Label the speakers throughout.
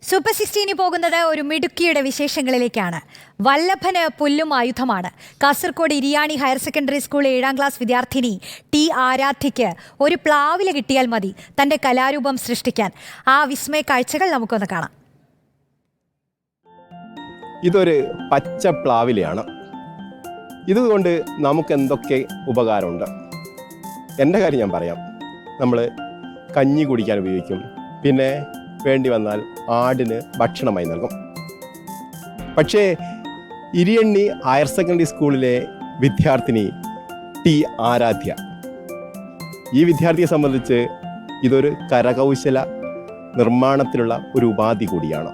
Speaker 1: Super 16 പോകുന്നത് ഒരു മിടുക്കിയുടെ വിശേഷങ്ങളിലേക്കാണ്. വല്ലഭന് പുല്ലും ആയുധമാണ്. Kasaragod Iriyani higher secondary school 7ാം ക്ലാസ് വിദ്യാർത്ഥിനി ടി ആരാധ്യയ്ക്ക് ഒരു പ്ലാവില കിട്ടിയാൽ മതി തന്റെ കലാരൂപം സൃഷ്ടിക്കാൻ. ആ വിസ്മയ കാഴ്ചകൾ നമുക്കൊന്ന് കാണാം.
Speaker 2: ഇതൊരു പച്ച പ്ലാവിലയാണ്. ഇതുകൊണ്ട് നമുക്ക് എന്തൊക്കെ ഉപകാരമുണ്ട്? എൻ്റെ കാര്യം ഞാൻ പറയാം. നമ്മൾ കഞ്ഞി കുടിക്കാൻ ഉപയോഗിക്കും, പിന്നെ വേണ്ടി വന്നാൽ ആടിന് ഭക്ഷണമായി നൽകും. പക്ഷേ ഇരിയണ്ണി ഹയർ സെക്കൻഡറി സ്കൂളിലെ വിദ്യാർത്ഥിനി ടി ആരാധ്യ, ഈ വിദ്യാർത്ഥിയെ സംബന്ധിച്ച് ഇതൊരു കരകൗശല നിർമ്മാണത്തിലുള്ള ഒരു ഉപാധി കൂടിയാണ്.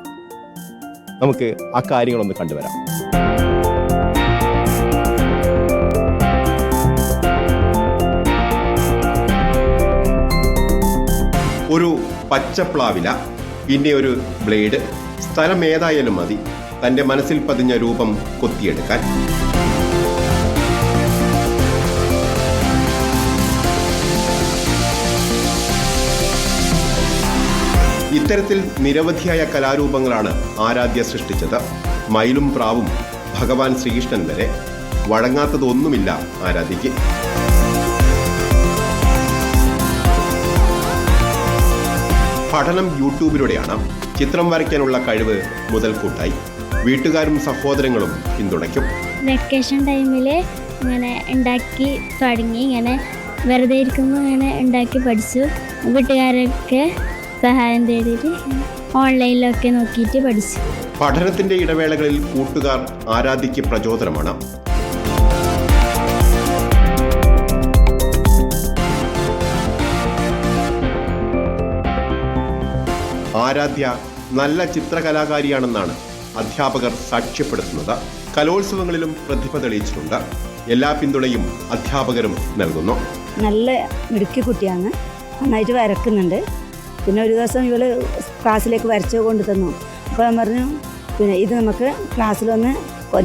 Speaker 2: നമുക്ക് ആ കാര്യങ്ങളൊന്ന് കണ്ടുവരാം. ഒരു പച്ചപ്ലാവില, പിന്നെ ഒരു ബ്ലേഡ്, സ്ഥലം ഏതായാലും മതി തൻ്റെ മനസ്സിൽ പതിഞ്ഞ രൂപം കൊത്തിയെടുക്കാൻ. ഇത്തരത്തിൽ നിരവധിയായ കലാരൂപങ്ങളാണ് ആരാധ്യ സൃഷ്ടിച്ചത്. മയിലും പ്രാവും ഭഗവാൻ ശ്രീകൃഷ്ണൻ വരെ വഴങ്ങാത്തതൊന്നുമില്ല ആരാധ്യയ്ക്ക്. പഠനം യൂട്യൂബിലൂടെയാണ്. ചിത്രം വരയ്ക്കാനുള്ള കഴിവ് മുതൽക്കൂട്ടായി. വീട്ടുകാരും സഹോദരങ്ങളും പിന്തുണയ്ക്കും.
Speaker 3: വെക്കേഷൻ ടൈമിൽ ഇങ്ങനെ ഉണ്ടാക്കി തുടങ്ങി, ഇങ്ങനെ വെറുതെ ഇരിക്കുമ്പോൾ ഇങ്ങനെ ഉണ്ടാക്കി പഠിച്ചു. വീട്ടുകാരൊക്കെ സഹായം തേടിയിട്ട് ഓൺലൈനിലൊക്കെ നോക്കിയിട്ട് പഠിച്ചു.
Speaker 2: പഠനത്തിന്റെ ഇടവേളകളിൽ കൂട്ടുകാർ ആരാധ്യയ്ക്ക് പ്രചോദനമാണ്. ആരാധ്യ നല്ല ചിത്രകലാകാരിയാണെന്നാണ് അധ്യാപകർ സാക്ഷ്യപ്പെടുത്തുന്നത്. കലോത്സവങ്ങളിലും പ്രതിഭ തെളിയിച്ചിട്ടുണ്ട്. എല്ലാ പിന്തുണയും അധ്യാപകരും നൽകുന്നു.
Speaker 4: നല്ല മിടുക്കി കുട്ടിയാണ്, നന്നായിട്ട് വരക്കുന്നുണ്ട്. പിന്നെ ഒരു ദിവസം ഇവള് ക്ലാസ്സിലേക്ക് വരച്ചു കൊണ്ട് തന്നു. അപ്പോൾ ഞാൻ പറഞ്ഞു, പിന്നെ ഇത് നമുക്ക് ക്ലാസ്സിലൊന്ന്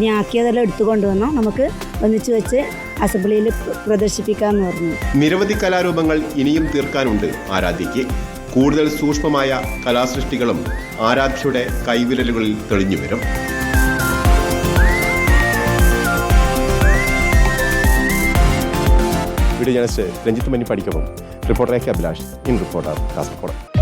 Speaker 4: നീ ആക്കിയതെല്ലാം എടുത്തു കൊണ്ടുവന്നോ, നമുക്ക് ഒന്നിച്ച് വെച്ച് അസംബ്ലിയിൽ പ്രദർശിപ്പിക്കാമെന്ന് പറഞ്ഞു.
Speaker 2: നിരവധി കലാരൂപങ്ങൾ ഇനിയും തീർക്കാനുണ്ട് ആരാധ്യയ്ക്ക്. കൂടുതൽ സൂക്ഷ്മമായ കലാസൃഷ്ടികളും ആരാധ്യയുടെ കൈവിരലുകളിൽ തെളിഞ്ഞു വരും. വീഡിയോ ജേർണലിസ്റ്റ് രഞ്ജിത്ത് മന്നിപ്പടിക്കൊപ്പം reporter A K Abhilash, in reporter Kasaragod.